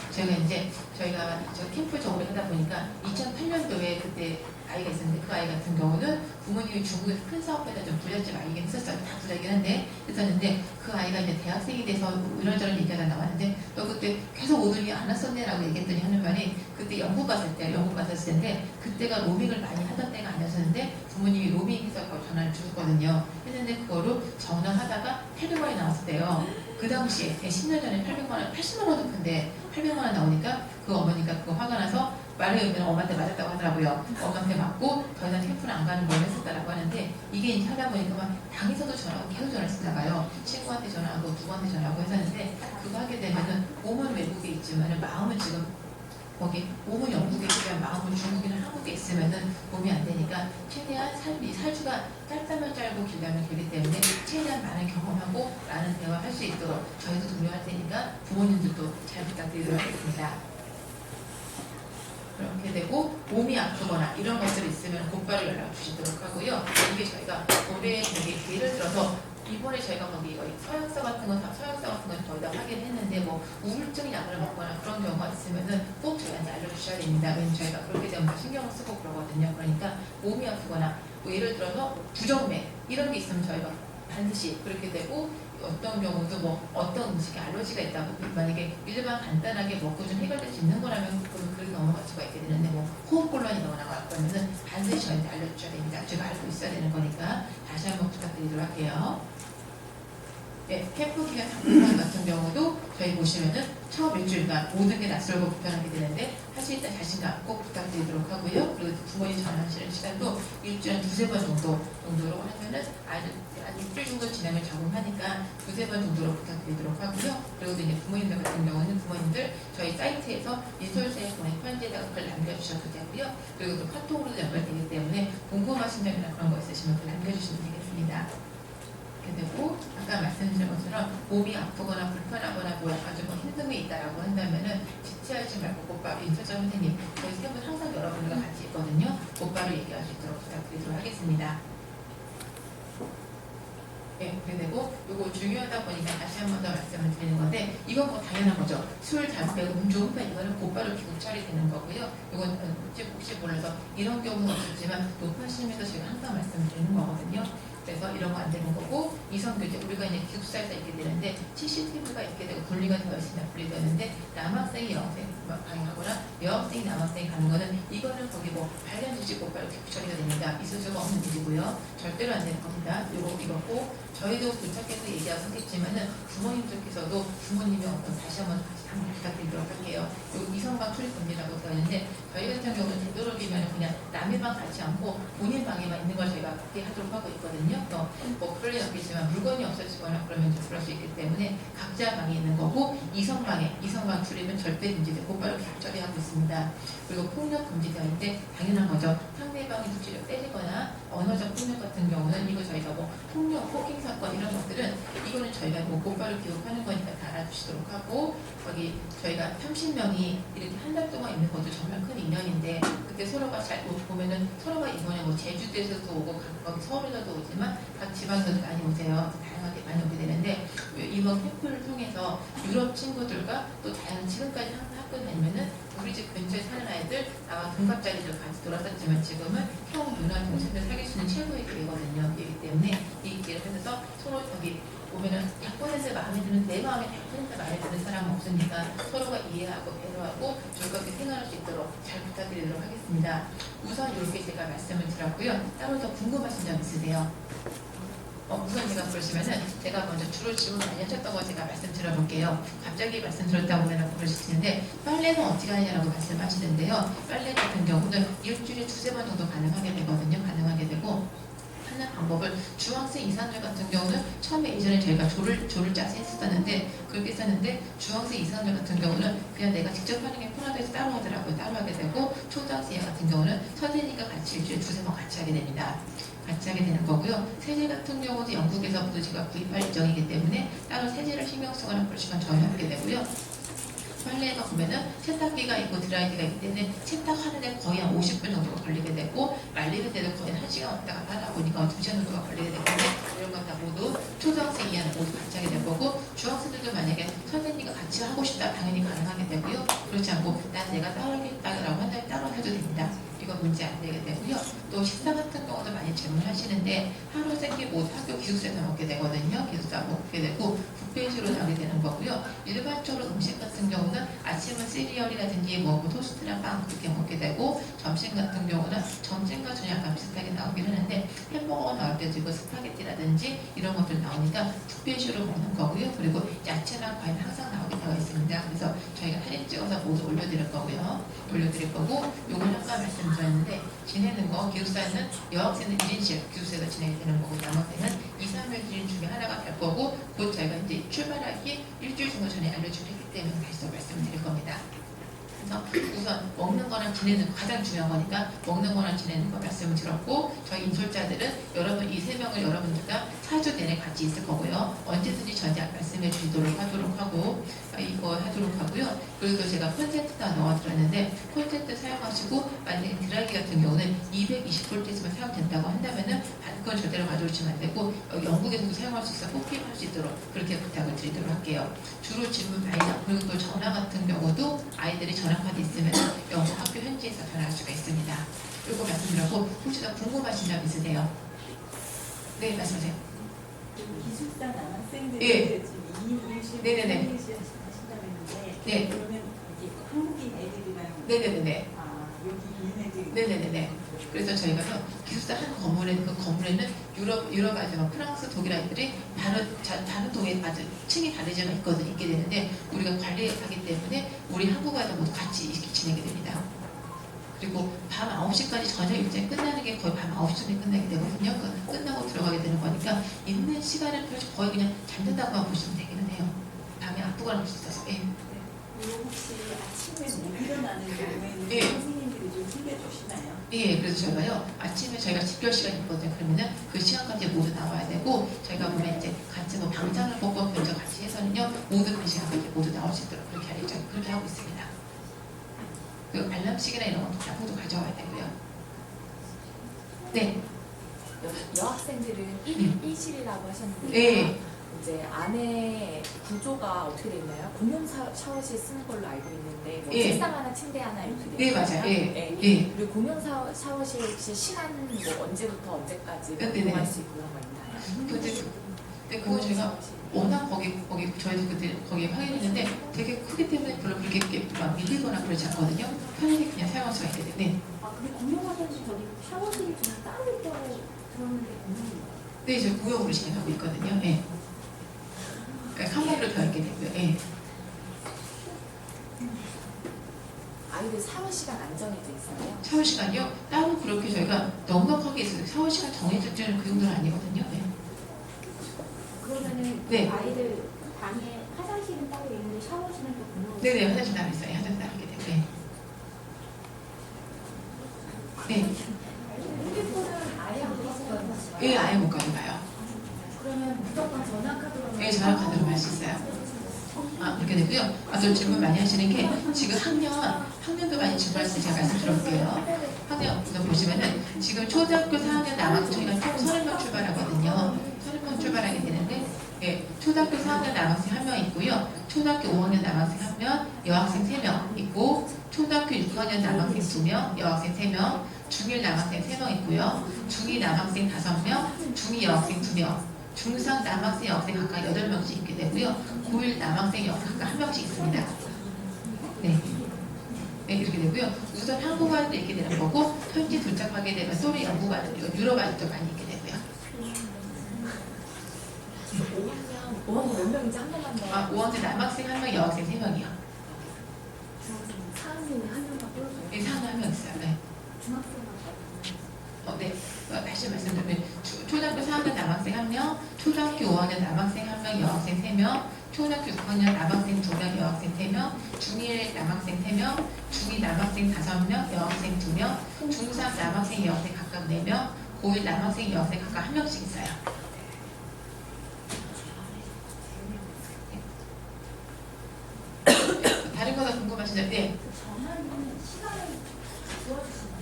저희가 캠프 적응을 하다 보니까 2008년도에 그때 아이가 있었는데 그 아이 같은 경우는 부모님이 중국에서 큰 사업에다 좀 불렸지 말긴 했었어요. 다 불리긴 한데 했었는데 그 아이가 이제 대학생이 돼서 이런저런 얘기가 나왔는데 너 그때 계속 오더니 안 왔었네 라고 얘기했더니 하는 말이 그때 영국 갔을 때인데 그때가 로밍을 많이 하던 때가 아니었는데 부모님이 로밍해서 전화를 주셨거든요. 했는데 그거로 전화하다가 800원이 나왔었대요. 그 당시에 10년 전에 800만 80만 원도 큰데 800만 원 나오니까 그 어머니가 그거 화가 나서 말을 여기는 엄마한테 맞았다고 하더라고요. 엄마한테 맞고 더 이상 캠프를 안 가는 걸 했었다라고 하는데 이게 이제 하다 보니까 막 당에서도 전화하고 계속 전화를 쓰나 봐요. 친구한테 전화하고 누구한테 전화하고 했었는데 그거 하게 되면은 몸은 외국에 있지만은 마음은 지금 거기 몸은 영국에 있으면 마음은 중국이나 한국에 있으면은 몸이 안 되니까 최대한 살주가 짧다면 짧고 길다면 길기 때문에 최대한 많은 경험하고 많은 대화할 수 있도록 저희도 독려할 테니까 부모님들도 잘 부탁드리도록 하겠습니다. 그렇게 되고 몸이 아프거나 이런 것들이 있으면 곧바로 연락 주시도록 하고요. 이게 저희가 올해 예를 들어서 이번에 저희가 거기 서약서 같은 건 거의 다 확인을 했는데 뭐 우울증 약을 먹거나 그런 경우가 있으면은 꼭 저희한테 알려주셔야 됩니다. 왜냐면 저희가 그렇게 되면 다 신경을 쓰고 그러거든요. 그러니까 몸이 아프거나 뭐 예를 들어서 부정맥 이런 게 있으면 저희가 반드시 그렇게 되고 어떤 경우도 뭐 어떤 음식에 알러지가 있다고 만약에 일반 간단하게 먹고 좀 해결될 수 있는 거라면 그렇게 넘어갈 수가 있게 되는데 뭐 호흡곤란이 나거나 그러면은 반드시 저희한테 알려주셔야 됩니다. 제가 알고 있어야 되는 거니까 다시 한번 부탁드리도록 할게요. 네, 캠프 기간 상품 같은 경우도 저희 보시면은 처음 일주일간 모든 게 낯설고 불편하게 되는데 할 수 있다는 자신감 꼭 부탁드리도록 하고요. 그리고 부모님 전화하시는 시간도 일주일에 2-3번 정도로 하면은 한 일주일 정도 지나면 적응하니까 2-3번 정도로 부탁드리도록 하고요. 그리고 이제 부모님들 같은 경우는 부모님들 저희 사이트에서 인솔사에 보낸 편지에다가 글 남겨주셔도 되고요. 그리고 또 카톡으로도 연결되기 때문에 궁금하신 점이나 그런 거 있으시면 글 남겨주시면 되겠습니다. 이렇게 되고 아까 말씀드린 것처럼 몸이 아프거나 불편하거나 뭐 약간 좀 힘든 게 있다라고 한다면은 지체하지 말고 곧바로 인솔자 선생님 저희 세 분 항상 여러분들과 같이 있거든요. 곧바로 얘기할 수 있도록 부탁드리도록 하겠습니다. 예, 그렇게 되고 요거 중요하다 보니까 다시 한 번 더 말씀을 드리는 건데 이건 뭐 당연한 거죠. 술, 담배, 음주, 흡연 이거는 곧바로 기록처리 되는 거고요. 이건 혹시 몰라서 이런 경우는 없었지만 높아심에서 제가 항상 말씀드리는 거거든요. 그래서 이런 거 안 되는 거고 이성교제 우리가 이제 기숙사에서 있게 되는데 CCTV가 있게 되고 분리가 되어 있으면 분리되는데 남학생이 여학생 방해하거나 여학생이 남학생이 가는 거는 이거는 거기 뭐 발견 주지 곧바로 기록 처리가 됩니다. 있을 수가 없는 일이고요. 절대로 안 되는 겁니다. 이거고 저희도 도착해서 얘기하고 하겠지만은 부모님들께서도 부모님의 어떤 다시 한번 부탁드리도록 할게요. 요 이성방 출입금지라고 되어 있는데 저희 같은 경우는 되도록이면 그냥 남의 방 같이 않고 본인 방에만 있는 걸 저희가 그렇게 하도록 하고 있거든요. 또 뭐 그럴 리 없겠지만 물건이 없어지거나 그러면 좀 그럴 수 있기 때문에 각자 방에 있는 거고 이성방 출입은 절대 금지돼 곧바로 처리하고 있습니다. 그리고 폭력 금지되어 있는데 당연한 거죠. 상대방이 무지를 때리거나 언어적 폭력 같은 경우는 이거 저희가 뭐 폭력, 폭행 사건 이런 것들은 이거는 저희가 뭐 곧바로 기록하는 거니까 다 알아주시도록 하고 거기 저희가 30명이 이렇게 한 달 동안 있는 것도 정말 큰 인연인데 그때 서로가 잘 보면은 서로가 이번에 뭐 제주도에서도 오고 거기 서울에서도 오지만 각 지방에서도 많이 오세요. 다양하게 많이 오게 되는데 이번 캠프를 통해서 유럽 친구들과 또 다양한 지금까지 항상 학교 다니면은 우리 집 근처에 사는 아이들 나와 동갑자리들 같이 돌아다녔지만 지금은 형, 누나, 동생들 사귈 수 있는 최고의 기회거든요. 그렇기 때문에 이 기회를 통해서 서로 여기 보면은 100% 마음에 드는 내 마음에 100% 마음에 드는 사람은 없으니까 서로가 이해하고 배려하고 즐겁게 생활할 수 있도록 잘 부탁드리도록 하겠습니다. 우선 이렇게 제가 말씀을 드렸고요. 따로 더 궁금하신 점 있으세요? 우선 제가 그러시면은 제가 먼저 주로 질문 많이 하셨던 거 제가 말씀 드려볼게요. 갑자기 말씀 드렸다고 해서 그러실 텐데 빨래는 어떻게 하느냐라고 말씀하시는데요. 빨래 같은 경우는 일주일에 2-3번 정도 가능하게 되거든요. 가능하게 되고 하는 방법을 중학생 이상들 같은 경우는 처음에 예전에 저희가 조를 짜서 했었는데 그렇게 했었는데 중학생 이상들 같은 경우는 그냥 내가 직접 하는 게 편하다 해서 따로 하더라고요. 따로 하게 되고 초등학생 같은 경우는 선생님과 같이 일주일에 2-3번 같이 하게 됩니다. 같이 하게 되는 거고요. 세제 같은 경우도 영국에서부터 제가 구입할 예정이기 때문에 따로 세제를 신경 쓰거나 그럴 시간 전혀 없게 되고요. 빨래가 보면은 세탁기가 있고 드라이기가 있기 때문에 세탁하는데 거의 한 50분 정도가 걸리게 되고 말리는 데도 거의 1시간 왔다 갔다 하다 보니까 2시간 정도가 걸리게 되고 이런 건 다 모두 초등학생 이하는 모두 같이 하게 될 거고 중학생들도 만약에 선생님과 같이 하고 싶다 당연히 가능하게 되고요. 그렇지 않고 난 내가 따로 하겠다라고 한다면 따로 해도 됩니다. 이거 문제 안 되게 되고요. 또 식사 같은 경우도 많이 질문하시는데 하루 세끼 모두 학교 기숙사에서 먹게 되거든요. 기숙사 먹게 되고 뷔페식으로 나오게 되는 거고요. 일반적으로 음식 같은 경우는 아침은 시리얼이라든지 뭐 토스트랑 빵 그렇게 먹게 되고 점심 같은 경우는 점심과 저녁 약간 비슷하게 나오긴 하는데 햄버거가 나올 때도 있고 스파게티라든지 이런 것들 나오니까 뷔페식으로 먹는 거고요. 그리고 야채랑 과일 항상 나오게 되어 있습니다. 그래서 저희가 사진 찍어서 모두 올려드릴 거고요. 올려드릴 거고 요건 아까 말씀드렸는데 지내는 거 기숙사는 여학생은 1인실 기숙사에서 지내게 되는 거고 남학생은 2-3일 중에 하나가 될 거고 곧 저희가 이제 출발하기 일주일 정도 전에 알려주기 때문에 다시 더 말씀드릴 겁니다. 그래서 우선 먹는 거랑 지내는 거 가장 중요한 거니까 먹는 거랑 지내는 거 말씀을 드렸고 저희 인솔자들은 여러분 이 3명을 여러분들과 4주 내내 같이 있을 거고요. 언제든지 저한테 말씀해 주시도록 하도록 하고 이거 하도록 하고요. 그리고 제가 콘센트다 넣어드렸는데 콘센트 사용하시고 만약에 드라이기 같은 경우는 220V만 사용된다고 한다면은 그건 절대로 가져오시면 안 되고 영국에서도 사용할 수 있어 꼭 킵할 수 있도록 그렇게 부탁을 드리도록 할게요. 주로 질문 많이 나고 그리고 또 전화 같은 경우도 아이들이 전화카드 있으면 영국 학교 현지에서 전화할 수가 있습니다. 이거 말씀드렸고 혹시 더 궁금하신 점 있으세요? 네, 말씀하세요. 기숙사 남학생들이 예. 지금 2인실, 네네네. 3인실 하신다고 했는데 네. 그러면 여기 한국인 애들이랑 네네네네. 여기 있는 애들이 네네네네. 그래서 저희가 기숙사 한 건물에는 그 건물에는 유럽 아주 프랑스, 독일 아이들이 다른 동에 아주 층이 다르지만 있게 되는데 우리가 관리하기 때문에 우리 한국 아이들 모두 같이 이렇게 지내게 됩니다. 그리고 밤 9시까지 저녁 일정이 끝나는 게 거의 밤 9시쯤에 끝나게 되거든요. 끝나고 들어가게 되는 거니까 있는 시간을 거의 그냥 잠든다고만 보시면 되기는 해요. 밤에 아프거나 볼 수 있어서. 예. 그리고 혹시 아침에 못 일어나는 경우에는 예. 선생님들이 좀 챙겨주시나요? 예, 그래서 저희가요, 아침에 저희가 집결 시간이 있거든요. 그러면은 그 시간까지 모두 나와야 되고, 저희가 보면 이제 같이 뭐 방장을 뽑고 먼저 같이 해서는요, 모두 그 시간까지 모두 나올 수 있도록 그렇게 하려고 그렇게 하고 있습니다. 그 알람시계나 이런 것도 다 모두 가져와야 되고요. 네. 여학생들은 1실이라고 하셨는데 네. 이제 안에 구조가 어떻게 돼 있나요? 공용 샤워실 쓰는 걸로 알고 있는데 뭐 예. 책상 하나, 침대 하나 이렇게 돼 네, 있나요? 맞아요. 예. 네. 예. 그리고 공용 샤워실 혹시 시간 뭐 언제부터 언제까지 네네. 이용할 수 있고 그런 거 있나요? 근데 그거 제가 워낙 거기 저희도 그때 거기 확인했는데 되게 크기 때문에 별로 그렇게 막 밀리거나 그러지 않거든요. 편하게 그냥 사용할 수가 있게 되네. 아, 근데 공용화장실 저기 샤워실이 좀 따로 있다고 들었는데 공용인가요? 네, 저희 구역으로 진행하고 있거든요. 예. 그러니까 칸막이로 되어 있게 되고요. 예. 아이들 샤워 시간 안 정해져 있어요? 샤워 시간이요? 따로 그렇게 저희가 넉넉하게 있어요. 샤워 시간 정해졌지는 그 정도는 아니거든요. 예. 그러면은 네. 아이들 방에 화장실은 따로 있는데 샤워실은 또 공용. 네네, 화장실 따로 있어요. 화장실 따로 있게 되고요. 예. 네. 핸드폰은 아예 안 들어가요. 예, 아예 못 가져가요. 그러면 무조건 전화카드로. 예, 전화카드로 할 수 있어요. 아, 그렇게 되고요. 아, 또 질문 많이 하시는 게 지금 학년도 많이 질문하시는데 제가 말씀 들어볼게요. 학년 우선 보시면은 지금 초등학교 4학년 남학생이 총 30명 출발하거든요. 30명 출발하게 되는데 예, 초등학교 4학년 남학생 1명 있고요. 초등학교 5학년 남학생 1명, 여학생 3명 있고 초등학교 6학년 남학생 2명, 여학생 3명, 중1 남학생 3명 있고요. 중2 남학생 5명, 중2 여학생 2명, 중3 남학생 여학생 각각 8명씩 있게 되고요. 고1 남학생 여학생 각각 1명씩 있습니다. 네. 네, 이렇게 되고요. 우선 한국어도 있게 되는 거고 현지 도착하게 되면 소리 영국어도 유럽 아이도 많이 있게 되고요. 5학년 몇 명인지 한 번만 더. 아, 5학년 남학생 1명, 여학생 3명이요. 4학년에 한 명만 뚫어줘요. 네, 4학년 1명 있어요. 네. 중학생만. 네. 다시 말씀드리면 초등학교 4학년 남학생 1명, 초등학교 5학년 남학생 1명, 여학생 3명, 초등학교 6학년 남학생 2명, 여학생 3명, 중1 남학생 3명, 중2 남학생 5명, 여학생 2명, 중3 남학생 여학생 각각 4명, 고1 남학생 여학생 각각 1명씩 있어요. 다른 거 더 궁금하시죠? 네. 전화는 시간을 도와주시나요?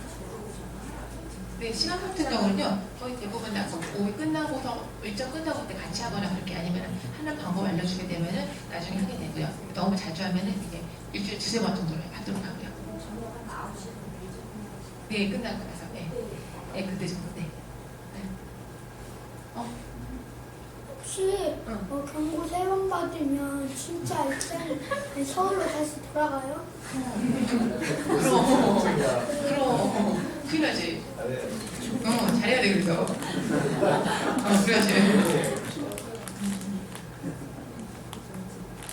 네, 시간 같은 경우는요, 거의 대부분 다 오후 끝나고서, 일정 끝나고 때 같이 하거나 그렇게 아니면 하는 방법 알려주게 되면은 나중에 하게 되고요. 너무 자주 하면은 이제 일주일에 2-3번 정도로 하도록 하고요. 전화가 9시에 네, 끝나고 나서, 네. 네, 그때 정도, 네. 혹시 경고 3번 받으면 진짜 일단 서울로 다시 돌아가요? 그럼, 큰일 나지. 잘해야 돼, 그래서. 그래야지.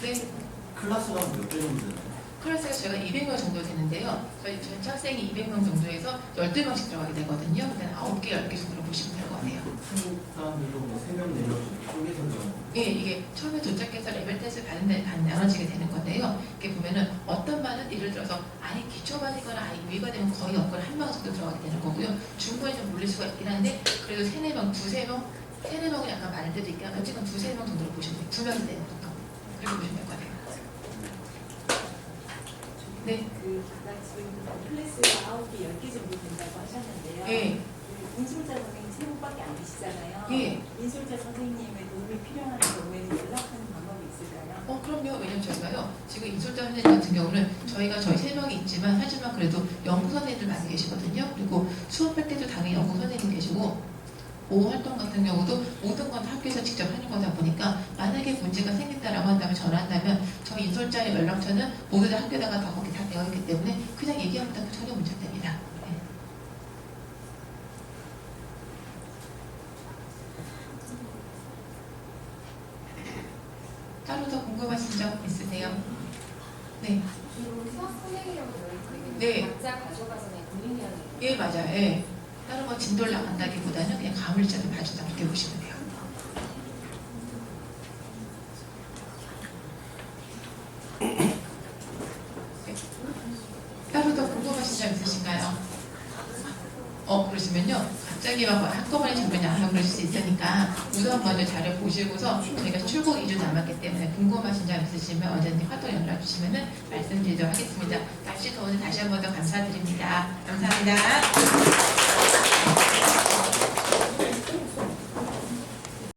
네. 클래스가 몇 개 정도 되나요? 클래스가 저희가 200명 정도 되는데요. 저희 전체 학생이 200명 정도에서 12명씩 들어가게 되거든요. 그냥 9개, 10개 정도로 보시면 될 것 같아요. 한국 사람들도 뭐 3명, 4명 쪼개 선정. 예, 이게 처음에 도착해서 레벨 테스트 받는 나눠지게 되는 건데요. 이렇게 보면은 어떤 반은 예를 들어서 아예 기초반이거나 아예 위가 되면 거의 없거나 1명 정도 들어가게 되는 거고요. 중반에 좀 몰릴 수가 있긴 한데 그래도 3-4명, 2-3명, 3-4명은 약간 많을 때도 있긴 한데 지금 2-3명 정도로 보시면 돼요. 2명이 되는 정도. 그렇게 보시면 될 것 같아요. 네. 그 아까 지금 클래스가 9개, 10개 정도 된다고 하셨는데요. 예. 그 인솔자 선생님 3분밖에 안 계시잖아요. 예. 인솔자 선생님의 도움이 필요한 경우에는 연락하는 방법이 있을까요? 그럼요. 왜냐면 저희가요, 지금 인솔자 선생님 같은 경우는 저희가 저희 3명이 있지만, 하지만 그래도 연구 선생님들 많이 계시거든요. 그리고 수업할 때도 당연히 연구 선생님 계시고, 오후 활동 같은 경우도 모든 건 학교에서 직접 하는 거다 보니까, 만약에 문제가 생긴다라고 한다면, 전화한다면, 저희 인솔자의 연락처는 모두 다 학교에다가 다 거기 다 되어 있기 때문에, 그냥 얘기하면 다 전혀 문제 됩니다. 네. 따로 더 궁금하신 점 있으세요? 네. 그리고 수학 선생님이라고 네. 각자 가져가서 그냥 본인이 하는 거예요. 예, 맞아요. 예. 다른 건 진도를 나간다기보다는 그냥 가물자를 봐준다 이렇게 보시면 돼요. 네. 따로 더 궁금하신 점 있으신가요? 그러시면요. 갑자기 막 한꺼번에 정말 나가고 그럴 수 있으니까 우선 먼저 자료 보시고서 저희가 출국 2주 남았기 때문에 궁금하신 점 있으시면 언제든지 화도 연락 주시면 말씀드리도록 하겠습니다. 날씨 더운데 다시 한 번 더 감사드립니다. 감사합니다.